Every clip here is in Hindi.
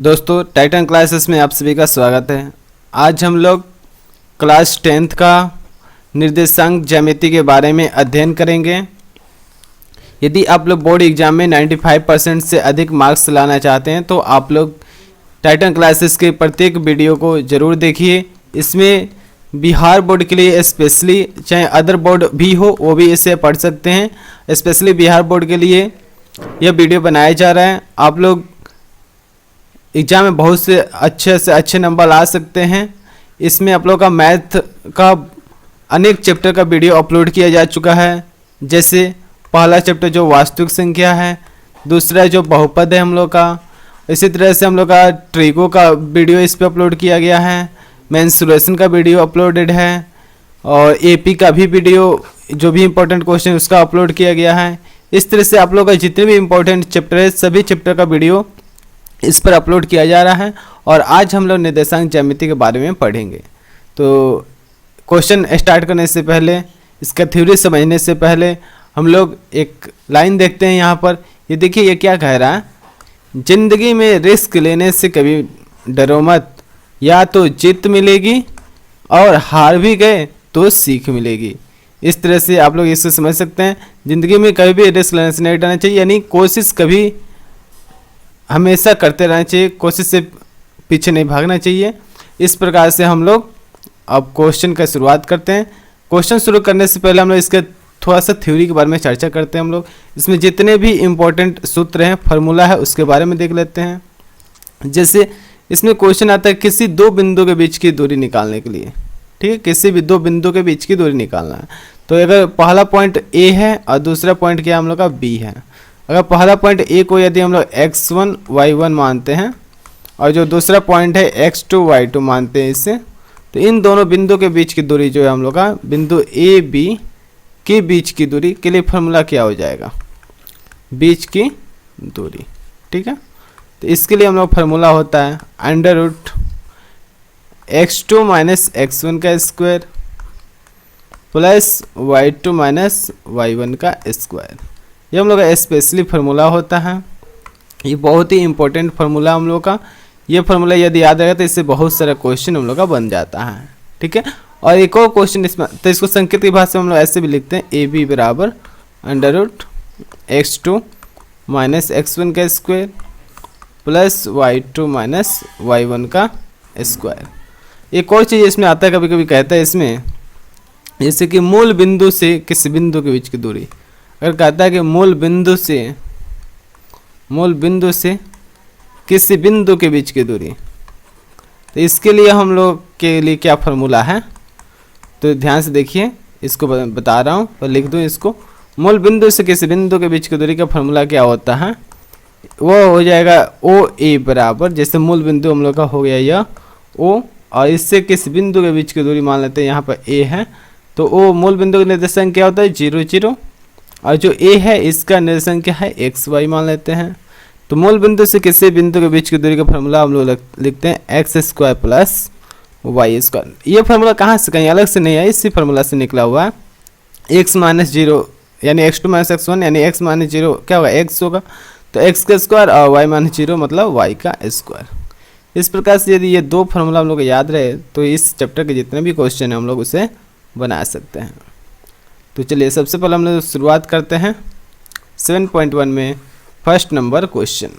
दोस्तों टाइटन क्लासेस में आप सभी का स्वागत है। आज हम लोग क्लास 10th का निर्देशांक ज्यामिति के बारे में अध्ययन करेंगे। यदि आप लोग बोर्ड एग्जाम में 95% से अधिक मार्क्स लाना चाहते हैं तो आप लोग टाइटन क्लासेस के प्रत्येक वीडियो को ज़रूर देखिए। इसमें बिहार बोर्ड के लिए स्पेशली, चाहे अदर बोर्ड भी हो वो भी इसे पढ़ सकते हैं। स्पेशली बिहार बोर्ड के लिए यह वीडियो बनाया जा रहा है। आप लोग एग्जाम में बहुत से अच्छे नंबर ला सकते हैं। इसमें आप लोग का मैथ का अनेक चैप्टर का वीडियो अपलोड किया जा चुका है। जैसे पहला चैप्टर जो वास्तविक संख्या है, दूसरा जो बहुपद है हम लोग का, इसी तरह से हम लोग का ट्रिको का वीडियो इस पर अपलोड किया गया है। मेंसुरेशन का वीडियो अपलोडेड है और एपी का भी वीडियो जो भी इम्पोर्टेंट क्वेश्चन उसका अपलोड किया गया है। इस तरह से आप लोग का जितने भी इम्पोर्टेंट चैप्टर है सभी चैप्टर का वीडियो इस पर अपलोड किया जा रहा है। और आज हम लोग निर्देशांक ज्यामिति के बारे में पढ़ेंगे। तो क्वेश्चन स्टार्ट करने से पहले, इसका थ्योरी समझने से पहले हम लोग एक लाइन देखते हैं यहाँ पर। ये देखिए ये क्या कह रहा है, जिंदगी में रिस्क लेने से कभी डरो मत, या तो जीत मिलेगी और हार भी गए तो सीख मिलेगी। इस तरह से आप लोग इसको समझ सकते हैं। ज़िंदगी में कभी भी रिस्क लेने से नहीं डरना चाहिए, यानी कोशिश कभी हमेशा करते रहना चाहिए, कोशिश से पीछे नहीं भागना चाहिए। इस प्रकार से हम लोग अब क्वेश्चन का शुरुआत करते हैं। क्वेश्चन शुरू करने से पहले हम लोग इसके थोड़ा सा थ्योरी के बारे में चर्चा करते हैं। हम लोग इसमें जितने भी इम्पोर्टेंट सूत्र हैं, फार्मूला है, उसके बारे में देख लेते हैं। जैसे इसमें क्वेश्चन आता है किसी दो बिंदु के बीच की दूरी निकालने के लिए, ठीक है, किसी भी दो बिंदु के बीच की दूरी निकालना है। तो अगर पहला पॉइंट ए है और दूसरा पॉइंट क्या हम लोग का बी है। अगर पहला पॉइंट ए को यदि हम लोग x1 y1 मानते हैं और जो दूसरा पॉइंट है x2 y2 मानते हैं इससे, तो इन दोनों बिंदु के बीच की दूरी जो है हम लोग का बिंदु ए बी के बीच की दूरी के लिए फार्मूला क्या हो जाएगा, बीच की दूरी, ठीक है। तो इसके लिए हम लोग फार्मूला होता है under root x2 minus x1 का square plus y2 minus y1 का स्क्वायर। ये हम लोग का स्पेशली फार्मूला होता है। ये बहुत ही इंपॉर्टेंट फार्मूला हम लोग का। ये फार्मूला यदि याद रहेगा तो इससे बहुत सारा क्वेश्चन हम लोग का बन जाता है, ठीक है। और एक और क्वेश्चन इसमें, तो इसको संकेत की भाषा में हम लोग ऐसे भी लिखते हैं, ए बी बराबर under root x2 minus x1 का square plus y2 minus y1 का स्क्वायर। एक और चीज़ इसमें आता है, कभी कभी कहता है इसमें, जैसे कि मूल बिंदु से किसी बिंदु के बीच की दूरी। अगर कहता है कि मूल बिंदु से किसी बिंदु के बीच की दूरी, तो इसके लिए हम लोग के लिए क्या फार्मूला है, तो ध्यान से देखिए, इसको बता रहा हूँ और लिख दूँ इसको। मूल बिंदु से किसी बिंदु के बीच की दूरी का फार्मूला क्या होता है, वो हो जाएगा ओ ए बराबर, जैसे मूल बिंदु हम लोग का हो गया यह ओ, और इससे किस बिंदु के बीच की दूरी मान लेते हैं, यहाँ पर ए है, तो ओ मूल बिंदु का निर्देशांक क्या होता है 0 0, और जो ए है इसका निर्देशांक क्या है एक्स वाई मान लेते हैं। तो मूल बिंदु से किसी बिंदु के बीच की दूरी का फार्मूला हम लोग लिखते हैं x square plus y square. ये फार्मूला कहाँ से, कहीं अलग से नहीं है, इसी फार्मूला से निकला हुआ है। एक्स माइनस जीरो यानी x2 माइनस x1 यानी x माइनस जीरो क्या होगा, x होगा, तो x का स्क्वायर और y माइनस जीरो मतलब y का स्क्वायर। इस प्रकार से यदि ये दो फार्मूला हम लोग को याद रहे तो इस चैप्टर के जितने भी क्वेश्चन हैं हम लोग उसे बना सकते हैं। तो चलिए सबसे पहले हम लोग शुरुआत करते हैं 7.1 में फर्स्ट नंबर क्वेश्चन।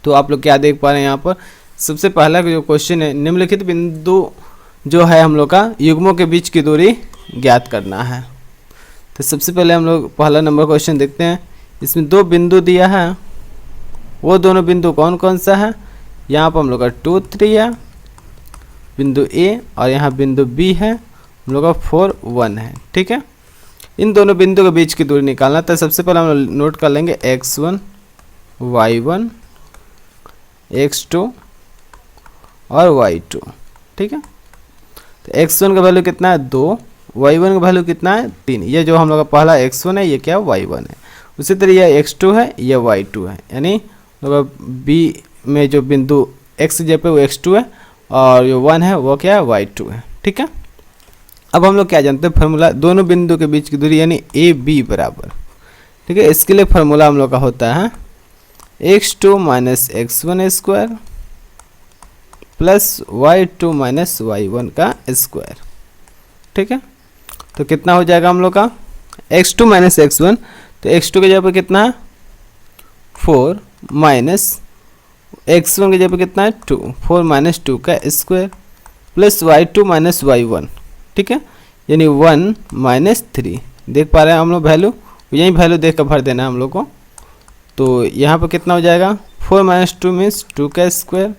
तो आप लोग क्या देख पा रहे हैं यहाँ पर, सबसे पहला जो क्वेश्चन है, निम्नलिखित बिंदु जो है हम लोग का युग्मों के बीच की दूरी ज्ञात करना है। तो सबसे पहले हम लोग पहला नंबर क्वेश्चन देखते हैं। इसमें दो बिंदु दिया है, वो दोनों बिंदु कौन कौन सा है, यहाँ पर हम लोग का 2 3 है बिंदु ए, और यहाँ बिंदु बी है हम लोग का 4 1 है, ठीक है। इन दोनों बिंदु के बीच की दूरी निकालना, तो सबसे पहले हम लोग नोट कर लेंगे x1 y1 x2 और y2, ठीक है। तो x1 का वैल्यू कितना है 2, y1 का वैल्यू कितना है 3। ये जो हम लोग का पहला x1 है ये क्या y1 है। उसी तरह यह x2 है, यह y2 है, यानी बी में जो बिंदु x जगह पे वो x2 है और जो 1 है वो क्या है y2 है, ठीक है। अब हम लोग क्या जानते हैं फार्मूला, दोनों बिंदु के बीच की दूरी यानी ए बी बराबर, ठीक है। इसके लिए फार्मूला हम लोग का होता है x2 minus x1 square plus y2 minus y1 का स्क्वायर। ठीक है, तो कितना हो जाएगा हम लोग का x2 माइनस x1, तो x2 की जगह पर कितना है 4 माइनस x1 की जगह पर कितना है 2, 4 माइनस 2 का square plus y2 minus y1। ठीक है, यानी 1 माइनस 3। देख पा रहे हैं हम लोग वैल्यू, यही वैल्यू देख कर भर देना है हम लोग को। तो यहाँ पर कितना हो जाएगा 4 माइनस 2 मीन्स 2 का स्क्वायर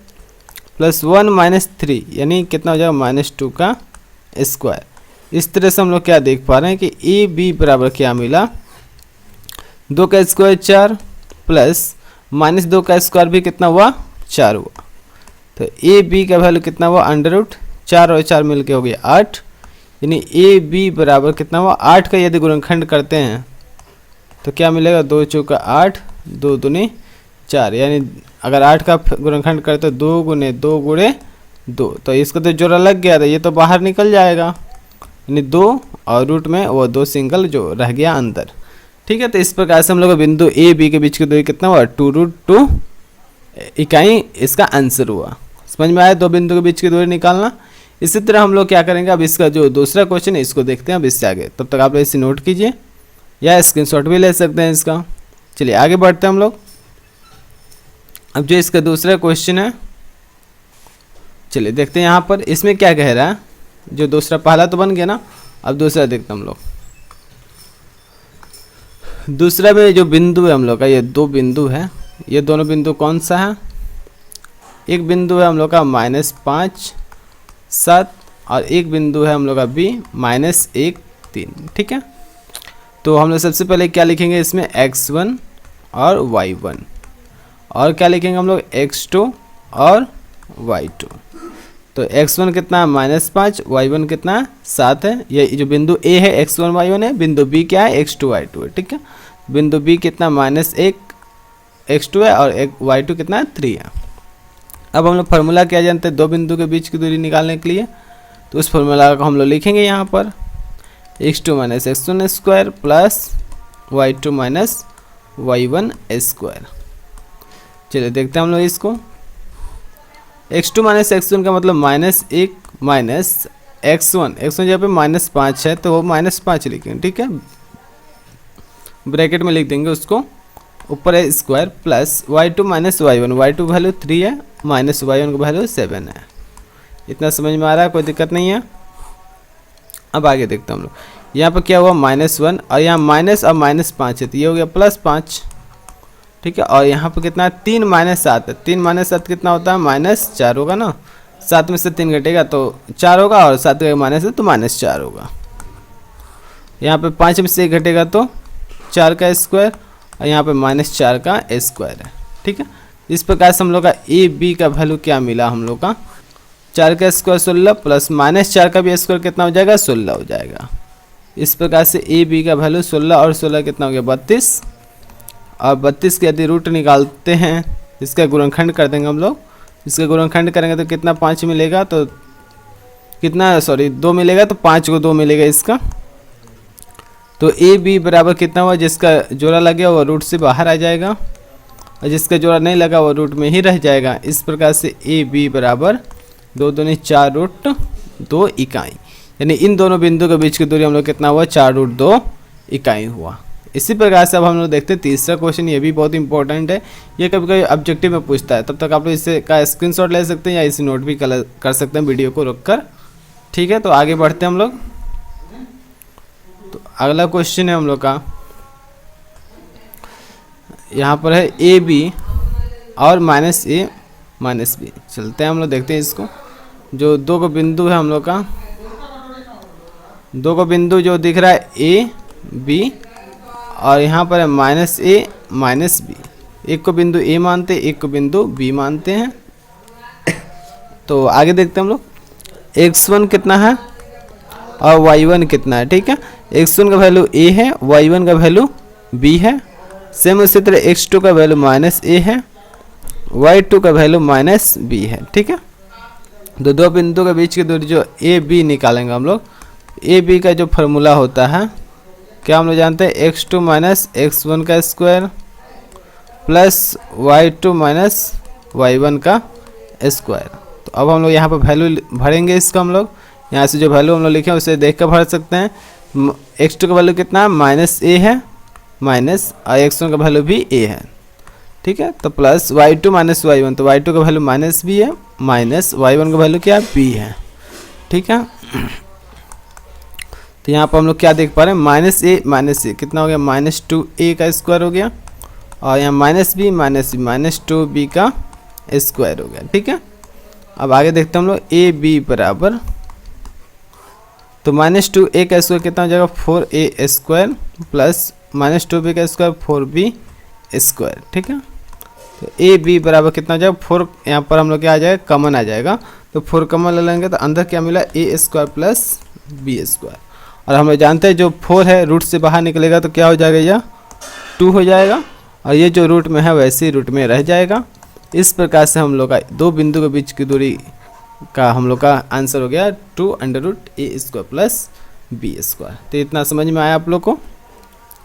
प्लस 1 माइनस 3 यानी कितना हो जाएगा माइनस 2 का स्क्वायर। इस तरह से हम लोग क्या देख पा रहे हैं कि ए बी बराबर क्या मिला, 2 का स्क्वायर 4 प्लस माइनस 2 का स्क्वायर भी कितना हुआ 4 हुआ। तो ए बी का वैल्यू कितना हुआ अंडर रूट 4 और 4 मिलके हो गया 8, यानी ए बी बराबर कितना हुआ 8 का यदि गुणनखंड करते हैं तो क्या मिलेगा 2 चौका 8, 2 दूनी 4, यानी अगर 8 का गुणनखंड करते तो 2 गुने 2 गुणे 2, तो इसका तो जोड़ा लग गया था, ये तो बाहर निकल जाएगा, यानी 2 और रूट में वो 2 सिंगल जो रह गया अंदर। ठीक है, तो इस प्रकार से हम लोग बिंदु ए बी के बीच की दूरी कितना हुआ 2√2 इकाई इसका आंसर हुआ। समझ में आया 2 बिंदु के बीच की दूरी निकालना। इसी तरह हम लोग क्या करेंगे, अब इसका जो दूसरा क्वेश्चन है इसको देखते हैं अब इससे आगे। तब तक आप लोग इसे नोट कीजिए या स्क्रीनशॉट भी ले सकते हैं इसका। चलिए आगे बढ़ते हैं हम लोग। अब जो इसका दूसरा क्वेश्चन है, चलिए देखते हैं यहाँ पर इसमें क्या कह रहा है। जो दूसरा पहला तो बन गया ना, अब दूसरा देखते हैं हम लोग। दूसरा में जो बिंदु है हम लोग का, ये 2 बिंदु है, ये दोनों बिंदु कौन सा है, एक बिंदु है हम लोग का -5 7 और एक बिंदु है हम लोग का बी -1 3। ठीक है, तो हम लोग सबसे पहले क्या लिखेंगे इसमें x1 और y1, और क्या लिखेंगे हम लोग x2 और y2। तो x1 कितना है -5, y1 कितना है 7 है। ये जो बिंदु A है x1 y1 है, बिंदु B क्या है x2 y2 है। ठीक है, बिंदु B कितना -1 x2 है और y2 कितना है 3 है। अब हम लोग फार्मूला क्या जानते हैं 2 बिंदु के बीच की दूरी निकालने के लिए, तो उस फार्मूला को हम लोग लिखेंगे यहाँ पर x2 minus x1 square plus y2 minus y1 square. चलिए देखते हैं हम लोग इसको। x2 माइनस x1 का मतलब -1 माइनस x1 जहाँ पे -5 है तो वो -5 लिखेंगे। ठीक है, ब्रैकेट में लिख देंगे उसको, ऊपर है square plus y2 minus y1 value 3 है माइनस y1 का वैल्यू 7 है। इतना समझ में आ रहा है, कोई दिक्कत नहीं है। अब आगे देखते हैं हम लोग। यहाँ पर क्या हुआ -1 और यहाँ माइनस और -5 है तो ये हो गया +5। ठीक है, और यहाँ पर कितना है 3 -7 है, 3 -7 कितना होता है -4 होगा ना, 7 में से 3 घटेगा तो 4 होगा और 7 का माइनस है तो -4 होगा। यहाँ पे 5 में से 1 घटेगा तो 4 का स्क्वायर और यहाँ पे -4 का स्क्वायर है। ठीक है, इस प्रकार से हम लोग का ए बी का वैल्यू क्या मिला हम लोग का 4 का स्क्वायर 16 प्लस -4 का भी स्क्वायर कितना हो जाएगा 16 हो जाएगा। इस प्रकार से ए बी का वैल्यू 16 और 16 कितना हो गया 32, और 32 के यदि रूट निकालते हैं इसका गुणनखंड कर देंगे हम लोग। इसका गुणनखंड करेंगे तो कितना 5 मिलेगा, तो कितना 2 मिलेगा, तो 5 को 2 मिलेगा इसका। तो ए बी बराबर कितना हुआ, जिसका जोड़ा लग गया वो रूट से बाहर आ जाएगा और जिसका जोड़ा नहीं लगा वो रूट में ही रह जाएगा। इस प्रकार से ए बी बराबर 2 दूनी 4√2 इकाई, यानी इन दोनों बिंदु के बीच की दूरी हम लोग कितना हुआ 4√2 इकाई हुआ। इसी प्रकार से अब हम लोग देखते हैं तीसरा क्वेश्चन, ये भी बहुत इंपॉर्टेंट है, ये कभी कभी ऑब्जेक्टिव में पूछता है। तब तक आप लोग इससे का स्क्रीनशॉट ले सकते हैं या इसे नोट भी कर सकते हैं वीडियो को रोककर। ठीक है, तो आगे बढ़ते हैं हम लोग। तो अगला क्वेश्चन है हम लोग का, यहाँ पर है ए बी और -a -b। चलते हैं हम लोग देखते हैं इसको। जो 2 को बिंदु है हम लोग का, 2 को बिंदु जो दिख रहा है ए बी और यहाँ पर है -a -b। एक को बिंदु ए मानते हैं, एक को बिंदु बी मानते हैं। तो आगे देखते हैं हम लोग। x1 कितना है और y1 कितना है। ठीक है, x1 का वैल्यू a है, y1 का वैल्यू b है। सेम उसी तरह x2 का वैल्यू -a है, y2 का वैल्यू -b है। ठीक है, तो 2 बिंदु के बीच की दूरी जो ए बी निकालेंगे हम लोग। ए बी का जो फार्मूला होता है क्या हम लोग जानते हैं, x2 माइनस x1 का square plus y2 minus y1 का स्क्वायर। तो अब हम लोग यहाँ पर वैल्यू भरेंगे इसका, हम लोग यहाँ से जो वैल्यू हम लोग लिखे हैं उसे देख कर भर सकते हैं। x2 का वैल्यू कितना है, माइनस a है, माइनस x1 का वैल्यू भी a है, ठीक है। तो प्लस y2 माइनस y1, तो y2 का वैल्यू माइनस b है, माइनस y1 का वैल्यू क्या है, b है, ठीक है। तो यहाँ पर हम लोग क्या देख पा रहे हैं, माइनस ए कितना हो गया, माइनस 2a का स्क्वायर हो गया, और यहाँ माइनस बी माइनस 2b का स्क्वायर हो गया, ठीक है। अब आगे देखते हैं हम लोग ए बी बराबर, तो माइनस 2a का स्क्वायर कितना हो जाएगा, 4a square plus minus 2b का स्क्वायर 4b स्क्वायर, ठीक है। तो ए बी बराबर कितना हो जाएगा, 4, यहाँ पर हम लोग क्या आ जाएगा, कॉमन आ जाएगा, तो 4 कॉमन ले लेंगे तो अंदर क्या मिला, ए स्क्वायर प्लस बी स्क्वायर। और हम लोग जानते हैं जो 4 है रूट से बाहर निकलेगा तो क्या हो जाएगा, यह 2 हो जाएगा, और ये जो रूट में है वैसे ही रूट में रह जाएगा। इस प्रकार से हम लोग का दो बिंदु के बीच की दूरी का हम लोग का आंसर हो गया 2√a² प्लस बी स्क्वायर। तो इतना समझ में आया आप लोग को,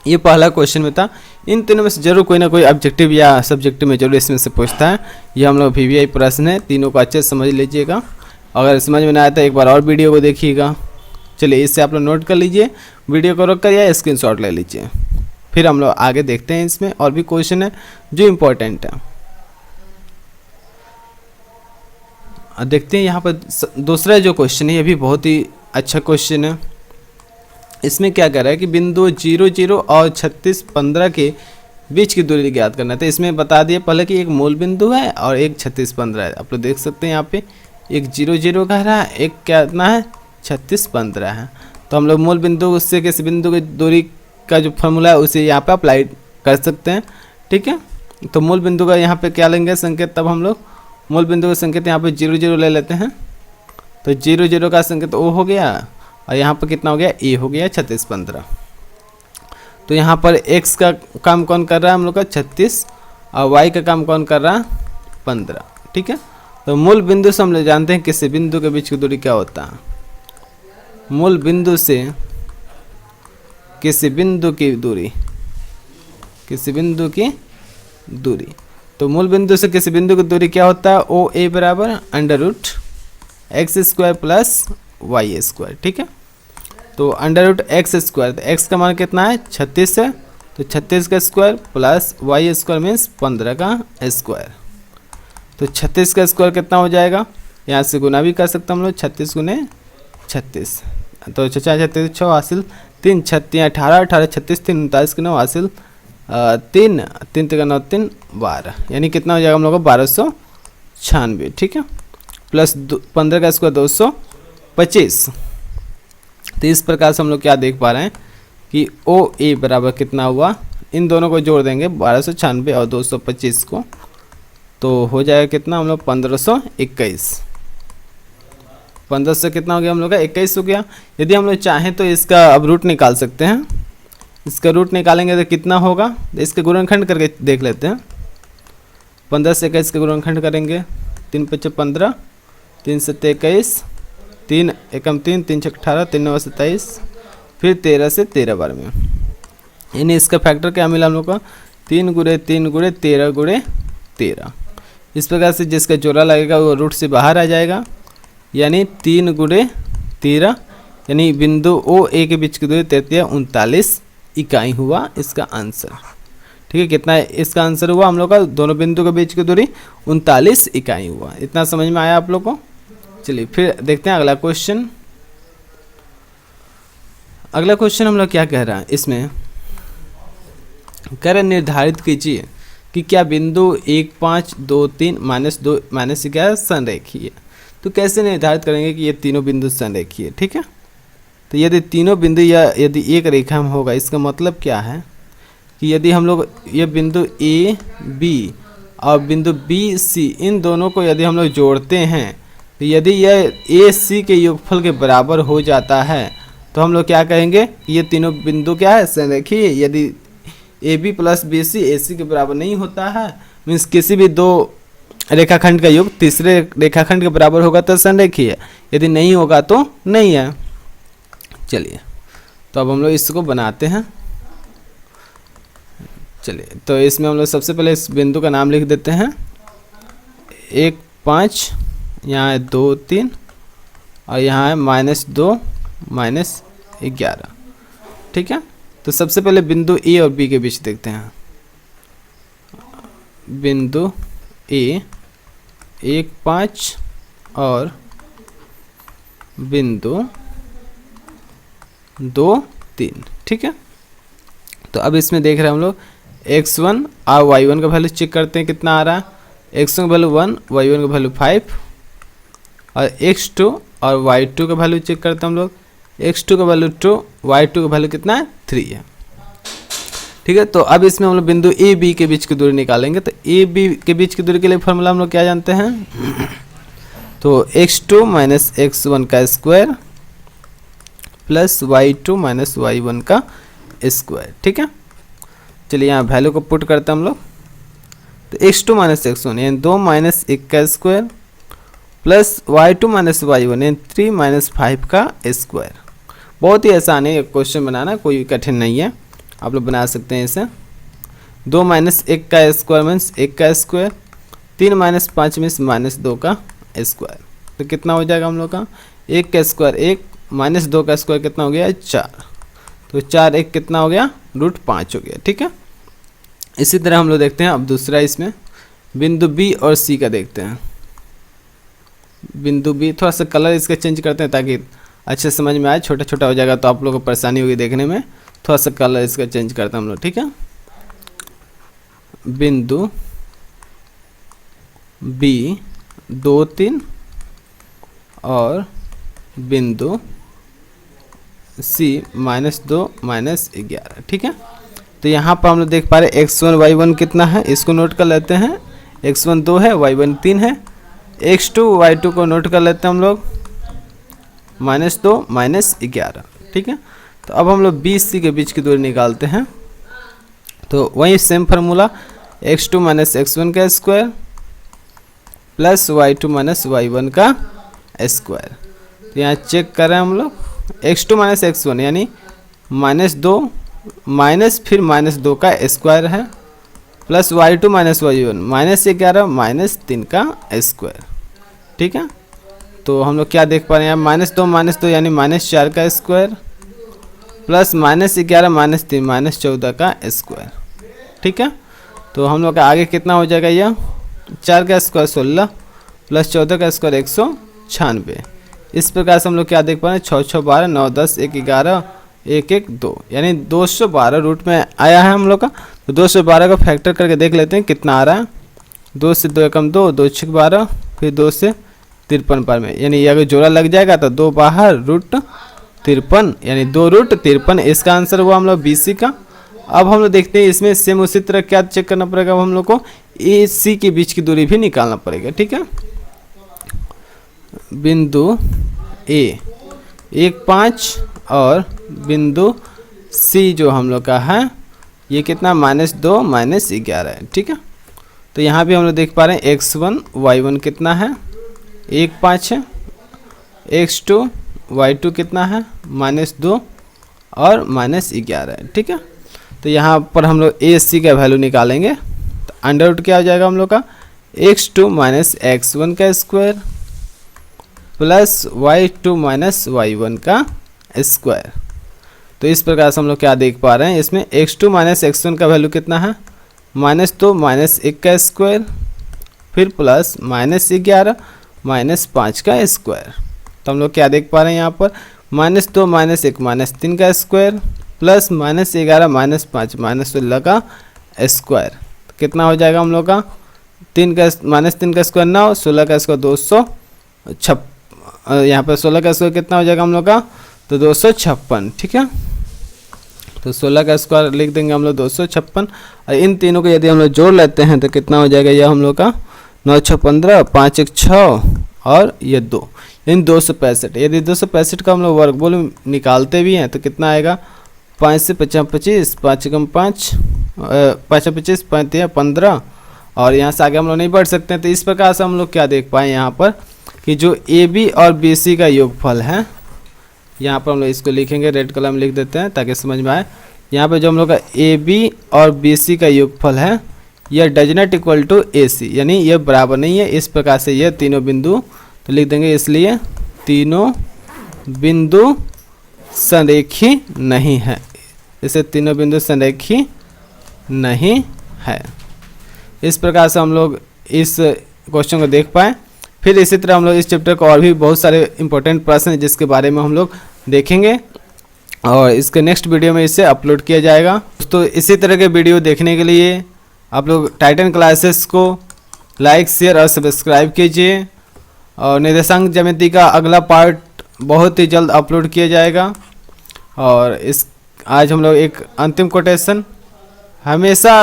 ये पहला क्वेश्चन में था। इन तीनों में से जरूर कोई ना कोई ऑब्जेक्टिव या सब्जेक्टिव में जरूर इसमें से पूछता है। ये हम लोग VVI प्रश्न है, तीनों को अच्छे से समझ लीजिएगा। अगर समझ में ना आया तो एक बार और वीडियो को देखिएगा। चलिए इससे आप लोग नोट कर लीजिए, वीडियो को रोक कर या स्क्रीनशॉट ले लीजिए। फिर हम लोग आगे देखते हैं, इसमें और भी क्वेश्चन है जो इम्पोर्टेंट है। देखते हैं यहाँ पर दूसरा जो क्वेश्चन है, ये भी बहुत ही अच्छा क्वेश्चन है। इसमें क्या कह रहा है कि बिंदु 0, 0 और 36, 15 के बीच की दूरी ज्ञात करना है। तो इसमें बता दिए पहले कि एक मूल बिंदु है और एक 36, 15 है। आप लोग देख सकते हैं यहाँ पे एक 0, 0 कह रहा है, एक कितना है 36, 15 है। तो हम लोग मूल बिंदु उससे किसी बिंदु की दूरी का जो फॉर्मूला है उसे यहाँ पे अप्लाई कर सकते हैं, ठीक है। तो मूल बिंदु का यहाँ पे क्या लेंगे संकेत, तब हम लोग मूल बिंदु का संकेत यहाँ पे 0, 0 ले लेते हैं। तो 0, 0 का संकेत O हो गया, और यहाँ पर कितना हो गया, A हो गया 36, 15। तो यहाँ पर x का काम कौन कर रहा है हम लोग का 36, और y का काम कौन कर रहा है 15, ठीक है। तो मूल बिंदु से हम लोग जानते हैं किसी बिंदु के बीच की दूरी क्या होता है। मूल बिंदु से किसी बिंदु की दूरी, किसी बिंदु की दूरी, तो मूल बिंदु से किसी बिंदु की दूरी क्या होता है, OA बराबर √x² प्लस y², ठीक है। तो √x², तो x का मान कितना है 36 है, तो 36 का स्क्वायर प्लस y² मीन्स 15 का स्क्वायर। तो 36 का स्क्वायर कितना हो जाएगा, यहाँ से गुना भी कर सकते हैं हम लोग, 36 गुने 36, तो 36 6 हासिल 3 36 18 18 36 3 39 के 9 हासिल 3 3 का 9 3 12, यानी कितना हो जाएगा हम लोग को 1296, ठीक है। प्लस 15 का स्क्वायर 225। तो इस प्रकार से हम लोग क्या देख पा रहे हैं कि OA बराबर कितना हुआ, इन दोनों को जोड़ देंगे 1296 और 225 को, तो हो जाएगा कितना हम लोग 1521। 15 से कितना हो गया हम लोग का 21 हो गया। यदि हम लोग चाहें तो इसका अब रूट निकाल सकते हैं। इसका रूट निकालेंगे तो कितना होगा, तो इसके गुणनखंड करके देख लेते हैं। 15 से 21 का गुणनखंड करेंगे, 3 × 5 = 15, 3 × 7 = 21, 3 एकम 3 3 × 6 = 18, 3 × 9 = 27, फिर 13 से 13 बार में, यानी इसका फैक्टर क्या मिला हम लोग को 3 × 3 × 13 × 13। इस प्रकार से जिसका जोड़ा लगेगा वो रूट से बाहर आ जाएगा, यानी 3 × 13, यानी बिंदु OA के बीच की दूरी 39 इकाई हुआ इसका आंसर, ठीक है। कितना इसका आंसर हुआ हम लोग का, दोनों बिंदु के बीच की दूरी 39 इकाई हुआ। इतना समझ में आया आप लोग को। चलिए फिर देखते हैं अगला क्वेश्चन। अगला क्वेश्चन हम लोग क्या कह रहा है, इसमें कह रहे निर्धारित कीजिए कि क्या बिंदु 1 5 2 3 -2 -11 संरेखीय है। तो कैसे निर्धारित करेंगे कि ये तीनों बिंदु संरेखीय है, ठीक है। तो यदि तीनों बिंदु या यदि एक रेखा में होगा, इसका मतलब क्या है कि यदि हम लोग ये बिंदु A B और बिंदु B C इन दोनों को यदि हम लोग जोड़ते हैं, तो यदि यह AC के योगफल के बराबर हो जाता है तो हम लोग क्या कहेंगे, ये तीनों बिंदु क्या है संरेखीय। यदि AB + BC AC के बराबर नहीं होता है, मीन्स किसी भी दो रेखाखंड का योग तीसरे रेखाखंड के बराबर होगा तो संरेखीय है, यदि नहीं होगा तो नहीं है। चलिए तो अब हम लोग इसको बनाते हैं। चलिए, तो इसमें हम लोग सबसे पहले इस बिंदु का नाम लिख देते हैं 1 5, यहाँ है 2 3 और यहाँ है -2 -11। ठीक है, तो सबसे पहले बिंदु ए और बी के बीच देखते हैं। बिंदु ए 1 5 और बिंदु 2 3। ठीक है, तो अब इसमें देख रहे हैं हम लोग x1 और y1 का वैल्यू चेक करते हैं कितना आ रहा है। x1 का वैल्यू 1, y1 का वैल्यू 5 और x2 और y2 का वैल्यू चेक करते हैं हम लोग। x2 का वैल्यू 2, y2 का वैल्यू कितना है 3 है। ठीक है, तो अब इसमें हम लोग बिंदु ए बी के बीच की दूरी निकालेंगे। तो ए बी के बीच की दूरी के लिए फॉर्मूला हम लोग क्या जानते हैं, तो x2 माइनस x1 का square plus y2 minus y1 का स्क्वायर। ठीक है, चलिए यहाँ वैल्यू को पुट करते हैं हम लोग। तो x2 माइनस x1 यानी 2 माइनस 1 का square plus y2 minus y1 यानी 3 माइनस 5 का स्क्वायर। बहुत ही आसान है ये क्वेश्चन बनाना, कोई कठिन नहीं है, आप लोग बना सकते हैं इसे। 2 माइनस 1 का स्क्वायर मीन्स 1 का स्क्वायर, 3 माइनस 5 मीन्स -2 का स्क्वायर। तो कितना हो जाएगा हम लोग का, 1 का स्क्वायर 1 माइनस 2 का स्क्वायर कितना हो गया 4। तो 4 1 कितना हो गया √5 हो गया। ठीक है, इसी तरह हम लोग देखते हैं अब दूसरा, इसमें बिंदु बी और सी का देखते हैं। बिंदु बी, थोड़ा सा कलर इसका चेंज करते हैं ताकि अच्छे समझ में आए, छोटा छोटा हो जाएगा तो आप लोगों को परेशानी होगी देखने में। थोड़ा सा कलर इसका चेंज करते हैं हम लोग। ठीक है, बिंदु बी 2 3 और बिंदु सी -2 -11। ठीक है, तो यहाँ पर हम लोग देख पा रहे हैं x1 y1 कितना है, इसको नोट कर लेते हैं। x1 2 है, y1 3 है। x2 y2 को नोट कर लेते हैं हम लोग, -2 -11। ठीक है, तो अब हम लोग बी सी के बीच की दूरी निकालते हैं। तो वही same formula, x2 minus x1 का square plus y2 minus y1 का स्क्वायर। तो यहाँ चेक कर रहे हैं हम लोग, x2 माइनस x1 यानी -2 माइनस फिर -2 का स्क्वायर है प्लस y2 माइनस y1 -11 -3 का स्क्वायर। ठीक है, तो हम लोग क्या देख पा रहे हैं यहाँ, -2 यानी -4 का स्क्वायर प्लस -11 -3 -14 का स्क्वायर। ठीक है, तो हम लोग का आगे कितना हो जाएगा, यह 4 का स्क्वायर 16 प्लस 14 का स्क्वायर 196। इस प्रकार से हम लोग क्या देख पा रहे हैं, 6 6 12 9 10 1 11 1 1 2 यानी 212 रूट में आया है हम लोग का। तो 212 का फैक्टर करके देख लेते हैं कितना आ रहा है। 2 से 2 कम 2, 2 6 12, फिर 2 से 53 पर में, यानी अगर जोड़ा लग जाएगा तो 2 बाहर √53 यानी 2 √53। इसका आंसर हुआ हम लोग BC का। अब हम लोग देखते हैं इसमें सेम उसी तरह क्या चेक करना पड़ेगा, हम लोग को AC के बीच की दूरी भी निकालना पड़ेगा। ठीक है, बिंदु A 1 5 और बिंदु C जो हम लोग का है ये कितना -2 -11 है। ठीक है, तो यहाँ भी हम लोग देख पा रहे हैं x1 y1 कितना है 1 5 है, x2 y2 कितना है -2 और -11 है। ठीक है, तो यहाँ पर हम लोग AC का वैल्यू निकालेंगे। तो अंडर रूट क्या हो जाएगा हम लोग का, x2 माइनस x1 का square plus y2 minus y1 का स्क्वायर। तो इस प्रकार से हम लोग क्या देख पा रहे हैं, इसमें x2 माइनस x1 का वैल्यू कितना है -2 -1 का स्क्वायर फिर प्लस -11 -5 का स्क्वायर। तो हम लोग क्या देख पा रहे हैं यहाँ पर, -2 -1 -3 का स्क्वायर प्लस -11 -5 -16 का स्क्वायर। कितना हो जाएगा हम लोग का, 3 का -3 का स्क्वायर 9, 16 का स्क्वायर 256, यहाँ पर 16 का स्क्वायर कितना हो जाएगा हम लोग का, तो 256। ठीक है, तो 16 का स्क्वायर लिख देंगे हम लोग 256। और इन तीनों को यदि हम लोग जोड़ लेते हैं तो कितना हो जाएगा यह हम लोग का 9 6 15 5 1 6 और ये 2 इन 265। यदि 265 का हम लोग वर्गमूल निकालते भी हैं तो कितना आएगा, 5 से 25 25 5 कम 5 5 25 5 15 और यहाँ से आगे हम लोग नहीं बढ़ सकते हैं। तो इस प्रकार से हम लोग क्या देख पाए यहाँ पर कि जो AB और BC का योगफल है, यहाँ पर हम लोग इसको लिखेंगे, रेड कलर में लिख देते हैं ताकि समझ में आए। यहाँ पे जो हम लोग का ए बी और बी सी का योगफल है यह डज नॉट इक्वल टू ए सी, यानी यह बराबर नहीं है। इस प्रकार से यह तीनों बिंदु तो लिख देंगे, इसलिए तीनों बिंदु संरेखी नहीं है, इसे तीनों बिंदु संरेखी नहीं है। इस प्रकार से हम लोग इस क्वेश्चन को देख पाए। फिर इसी तरह हम लोग इस चैप्टर को और भी बहुत सारे इंपॉर्टेंट प्रश्न हैं जिसके बारे में हम लोग देखेंगे और इसके नेक्स्ट वीडियो में इसे अपलोड किया जाएगा। तो इसी तरह के वीडियो देखने के लिए आप लोग टाइटन क्लासेस को लाइक, शेयर और सब्सक्राइब कीजिए। और निर्देशांक ज्यामिति का अगला पार्ट बहुत ही जल्द अपलोड किया जाएगा। और आज हम लोग एक अंतिम कोटेशन, हमेशा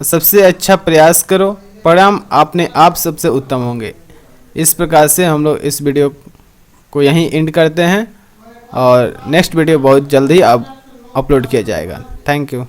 सबसे अच्छा प्रयास करो, परिणाम अपने आप सबसे उत्तम होंगे। इस प्रकार से हम लोग इस वीडियो को यहीं एंड करते हैं और नेक्स्ट वीडियो बहुत जल्द ही अब अपलोड किया जाएगा। Thank you.